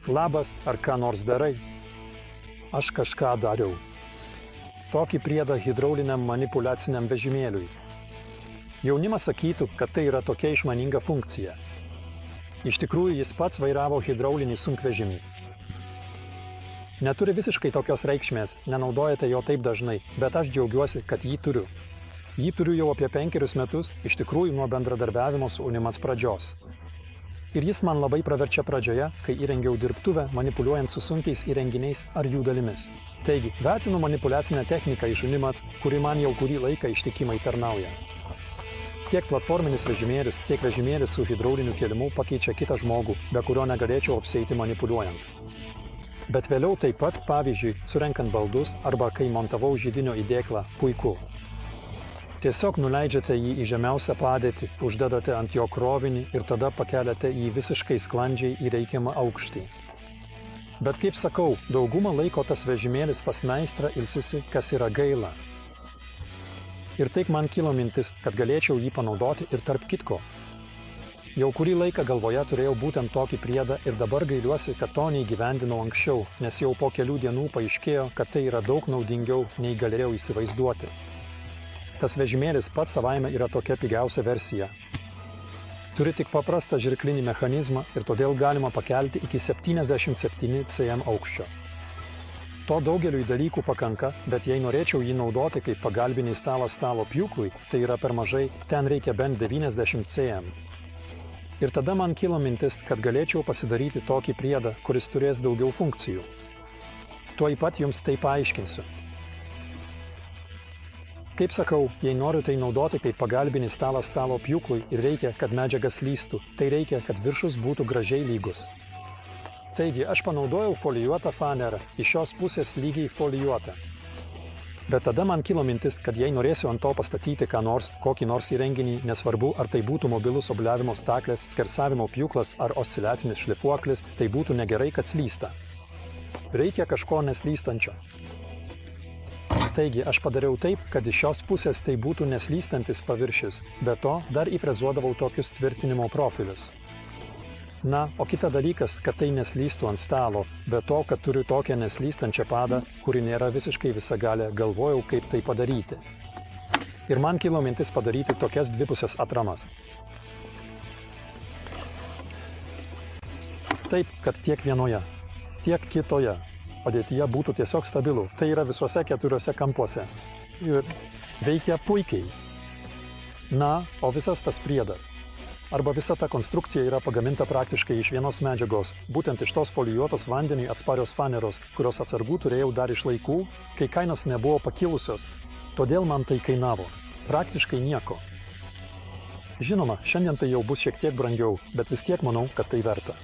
Labas, ar ką nors darai? Aš kažką dariau. Tokį priedą hidrauliniam manipuliaciniam vežimėliui. Jaunimas sakytų, kad tai yra tokia išmaninga funkcija. Iš tikrųjų, jis pats vairavo hidraulinį sunkvežimį. Neturi visiškai tokios reikšmės, nenaudojate jo taip dažnai, bet aš džiaugiuosi, kad jį turiu. Jį turiu jau apie 5 metus, iš tikrųjų nuo bendradarbiavimo su Unimas pradžios. Ir jis man labai praverčia pradžioje, kai įrengiau dirbtuvę, manipuliuojant su sunkiais įrenginiais ar jų dalimis. Taigi, vertinu manipuliacinę techniką iš Unimats, kuri man jau kurį laiką ištikimai tarnauja. Tiek platforminis vežimėlis, tiek vežimėlis su hidrauliniu kėlimu pakeičia kitą žmogų, be kurio negalėčiau apsieiti manipuliuojant. Bet vėliau taip pat, pavyzdžiui, surenkant baldus arba kai montavau židinio įdėklą, puiku. Tiesiog nuleidžiate jį į žemiausią padėtį, uždedate ant jo krovinį ir tada pakeliate jį visiškai sklandžiai į reikiamą aukštį. Bet kaip sakau, daugumą laiko tas vežimėlis pas meistrą ilsisi, kas yra gaila. Ir taip man kilo mintis, kad galėčiau jį panaudoti ir tarp kitko. Jau kurį laiką galvoje turėjau būtent tokį priedą ir dabar gailiuosi, kad to neįgyvendinau anksčiau, nes jau po kelių dienų paaiškėjo, kad tai yra daug naudingiau, nei galėjau įsivaizduoti. Tas vežimėlis pats savaime yra tokia pigiausia versija. Turi tik paprastą žirklinį mechanizmą ir todėl galima pakelti iki 77 cm aukščio. To daugeliui dalykų pakanka, bet jei norėčiau jį naudoti kaip pagalbinį stalas stalo pjūklui, tai yra per mažai, ten reikia bent 90 cm. Ir tada man kilo mintis, kad galėčiau pasidaryti tokį priedą, kuris turės daugiau funkcijų. Tuoj pat jums tai paaiškinsiu. Kaip sakau, jei noriu tai naudoti kaip pagalbinį stalą stalo pjūklui ir reikia, kad medžiaga slystų, tai reikia, kad viršus būtų gražiai lygus. Taigi, aš panaudojau folijuotą fanerą, iš šios pusės lygiai folijuotą. Bet tada man kilo mintis, kad jei norėsiu ant to pastatyti ką nors, kokį nors įrenginį, nesvarbu, ar tai būtų mobilus obliavimo staklės, skersavimo pjūklas ar osciliacinis šlifuoklis, tai būtų negerai, kad slysta. Reikia kažko neslystančio. Taigi, aš padariau taip, kad iš šios pusės tai būtų neslystantis paviršius, be to dar įfrezuodavau tokius tvirtinimo profilius. Na, o kita dalykas, kad tai neslystų ant stalo, be to, kad turiu tokią neslystančią padą, kuri nėra visiškai visagalė, galvojau, kaip tai padaryti. Ir man kilo mintis padaryti tokias dvipusės atramas. Taip, kad tiek vienoje, tiek kitoje padėtyje būtų tiesiog stabilų. Tai yra visuose 4 kampuose. Ir veikia puikiai. Na, o visas tas priedas. Arba visa ta konstrukcija yra pagaminta praktiškai iš vienos medžiagos, būtent iš tos folijuotos vandeniui atsparios faneros, kurios atsargų turėjau dar iš laikų, kai kainos nebuvo pakilusios. Todėl man tai kainavo. Praktiškai nieko. Žinoma, šiandien tai jau bus šiek tiek brangiau, bet vis tiek manau, kad tai verta.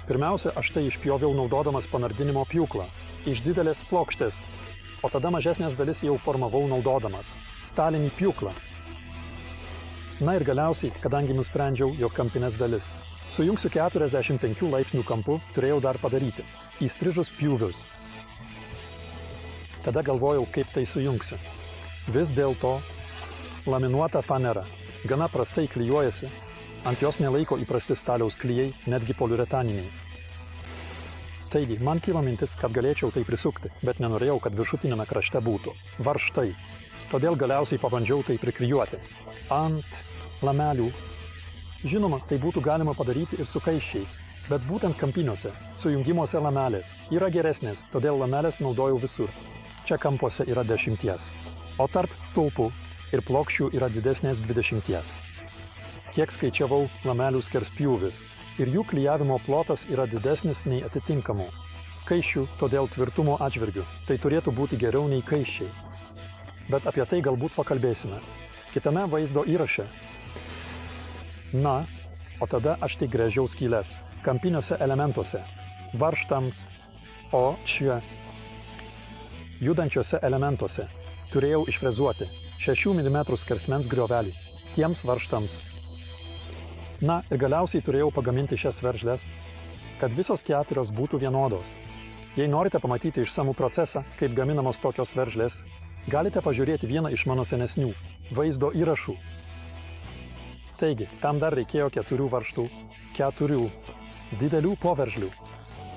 Pirmiausia, aš tai išpjoviau naudodamas panardinimo pjūklą, iš didelės plokštės, o tada mažesnės dalis jau formavau naudodamas stalinį pjūklą. Na ir galiausiai, kadangi nusprendžiau, jog kampinės dalis sujungsiu 45 laipsnių kampu, turėjau dar padaryti įstrižus pjūvius. Tada galvojau, kaip tai sujungsiu. Vis dėlto laminuota fanera gana prastai klijuojasi. Ant jos nelaiko įprasti staliaus klijai, netgi poliuretaniniai. Taigi, man kilo mintis, kad galėčiau tai prisukti, bet nenorėjau, kad viršutinėme krašte būtų varžtai. Todėl galiausiai pabandžiau tai priklijuoti ant lamelių. Žinoma, tai būtų galima padaryti ir su kaiščiais, bet būtent kampiniuose, sujungimuose lamelės yra geresnės, todėl lamelės naudojau visur. Čia kampuose yra 10, o tarp stulpų ir plokščių yra didesnės 20. Kiek skaičiavau lamelių skerspjūvis ir jų klijavimo plotas yra didesnis nei atitinkamų kaiščių, todėl tvirtumo atžvilgiu. Tai turėtų būti geriau nei kaiščiai. Bet apie tai galbūt pakalbėsime kitame vaizdo įraše. Na, o tada aš tik gręžiau skyles kampiniuose elementuose, varžtams, o šie judančiuose elementuose turėjau išfrezuoti 6 mm skersmens griovelį tiems varžtams. Na ir galiausiai turėjau pagaminti šias veržles, kad visos 4 būtų vienodos. Jei norite pamatyti išsamų procesą, kaip gaminamos tokios veržlės, galite pažiūrėti vieną iš mano senesnių vaizdo įrašų. Taigi, tam dar reikėjo 4 varžtų, 4 didelių poveržlių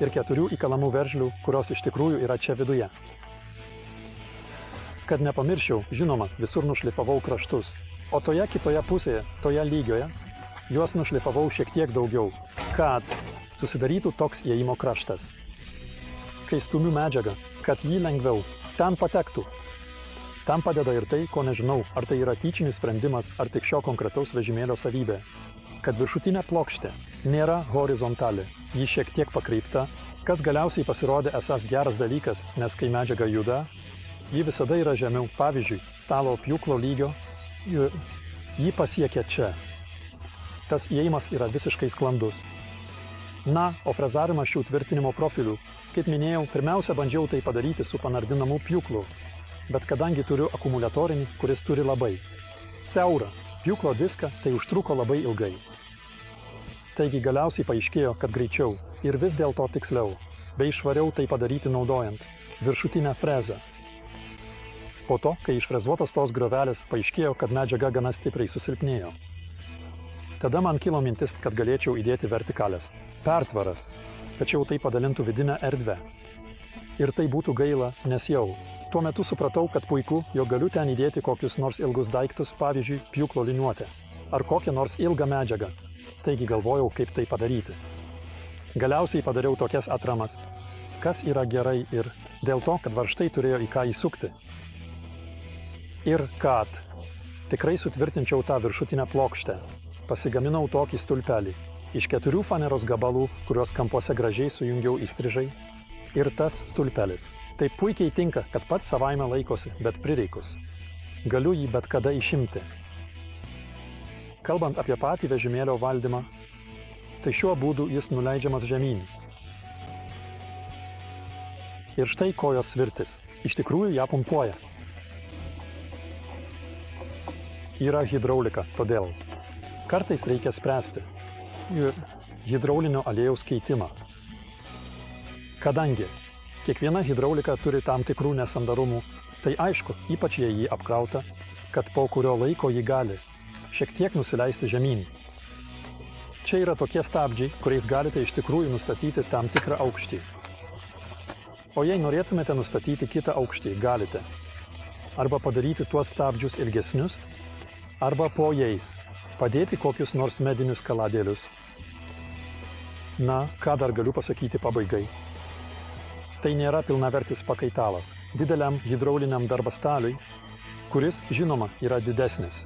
ir 4 įkalamų veržlių, kurios iš tikrųjų yra čia viduje. Kad nepamirščiau, žinoma, visur nušlifavau kraštus, o toje kitoje pusėje, toje lygioje, juos nušlifavau šiek tiek daugiau, kad susidarytų toks įėjimo kraštas. Kai stumiu medžiagą, kad jį lengviau ten patektų. Tam padeda ir tai, ko nežinau, ar tai yra tyčinis sprendimas, ar tik šio konkretaus vežimėlio savybė. Kad viršutinė plokštė nėra horizontali, ji šiek tiek pakreipta, kas galiausiai pasirodė esas geras dalykas, nes kai medžiaga juda, ji visada yra žemiau, pavyzdžiui, stalo pjūklo lygio, ji pasiekia čia. Tas įėjimas yra visiškai sklandus. Na, o frezavimas šių tvirtinimo profilių, kaip minėjau, pirmiausia bandžiau tai padaryti su panardinamu pjūklu, bet kadangi turiu akumuliatorinį, kuris turi labai siaurą pjūklo diską, tai užtruko labai ilgai. Taigi galiausiai paaiškėjo, kad greičiau ir vis dėlto tiksliau, bei švariau tai padaryti naudojant viršutinę frezą. Po to, kai išfrezuotos tos griovelės, paaiškėjo, kad medžiaga gana stipriai susilpnėjo. Tada man kilo mintis, kad galėčiau įdėti vertikalės pertvaras, tačiau tai padalintų vidinę erdvę. Ir tai būtų gaila, nes jau tuo metu supratau, kad puiku, jog galiu ten įdėti kokius nors ilgus daiktus, pavyzdžiui, pjūklo liniuotę, ar kokią nors ilgą medžiagą. Taigi galvojau, kaip tai padaryti. Galiausiai padariau tokias atramas, kas yra gerai ir dėl to, kad varžtai turėjo į ką įsukti. Ir kad tikrai sutvirtinčiau tą viršutinę plokštę. Pasigaminau tokį stulpelį iš 4 faneros gabalų, kuriuos kampuose gražiai sujungiau įstrižai. Ir tas stulpelis taip puikiai tinka, kad pats savaime laikosi, bet prireikus. Galiu jį bet kada išimti. Kalbant apie patį vežimėlio valdymą, tai šiuo būdu jis nuleidžiamas žemyn. Ir štai kojos svirtis. Iš tikrųjų ją pumpuoja. Yra hidraulika, todėl kartais reikia spręsti hidraulinio aliejaus keitimą. Kadangi kiekviena hidraulika turi tam tikrų nesandarumų, tai aišku, ypač jei jį apkrauta, kad po kurio laiko jį gali šiek tiek nusileisti žemyn. Čia yra tokie stabdžiai, kuriais galite iš tikrųjų nustatyti tam tikrą aukštį. O jei norėtumėte nustatyti kitą aukštį, galite arba padaryti tuos stabdžius ilgesnius, arba po jais padėti kokius nors medinius kaladėlius. Na, ką dar galiu pasakyti pabaigai? Tai nėra pilnavertis pakaitalas dideliam hidrauliniam darbastaliui, kuris, žinoma, yra didesnis.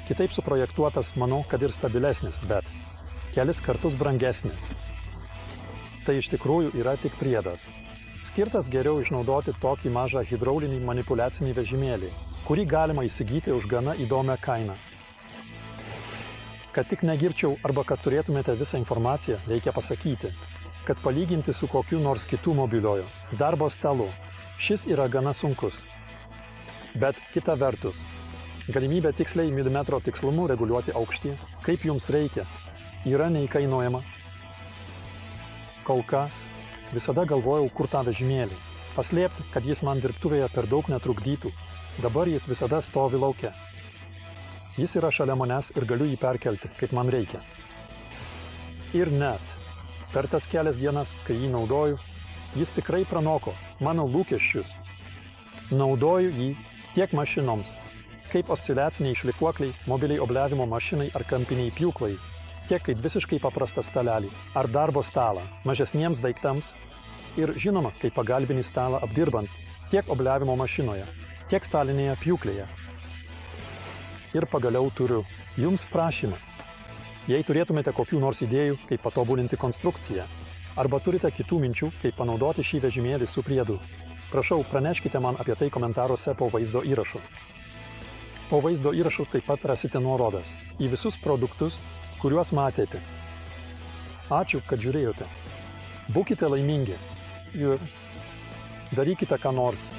Kitaip suprojektuotas, manau, kad ir stabilesnis, bet kelis kartus brangesnis. Tai iš tikrųjų yra tik priedas. Skirtas geriau išnaudoti tokį mažą hidraulinį manipuliacinį vežimėlį, kurį galima įsigyti už gana įdomią kainą. Kad tik negirčiau arba kad turėtumėte visą informaciją, reikia pasakyti, kad palyginti su kokiu nors kitų mobiliojo darbo stalu, šis yra gana sunkus. Bet kita vertus, galimybė tiksliai milimetro tikslumu reguliuoti aukštį, kaip jums reikia, yra neįkainojama. Kol kas visada galvojau, kur tą vežimėlį paslėpti, kad jis man dirbtuvėje per daug netrukdytų. Dabar jis visada stovi lauke. Jis yra šalia manęs ir galiu jį perkelti, kaip man reikia. Ir net per tas kelias dienas, kai jį naudoju, jis tikrai pranoko mano lūkesčius. Naudoju jį tiek mašinoms, kaip osciliaciniai šlifuokliai, mobiliai obliavimo mašinai ar kampiniai pjūklai, tiek kaip visiškai paprastą stalelį ar darbo stalą mažesniems daiktams ir, žinoma, kaip pagalbinį stalą apdirbant tiek obliavimo mašinoje, tiek stalinėje pjūklėje. Ir pagaliau turiu jums prašymą. Jei turėtumėte kokių nors idėjų, kaip patobulinti konstrukciją, arba turite kitų minčių, kaip panaudoti šį vežimėlį su priedu, prašau, praneškite man apie tai komentaruose po vaizdo įrašu. Po vaizdo įrašu taip pat rasite nuorodas į visus produktus, kuriuos matėte. Ačiū, kad žiūrėjote. Būkite laimingi ir darykite ką nors.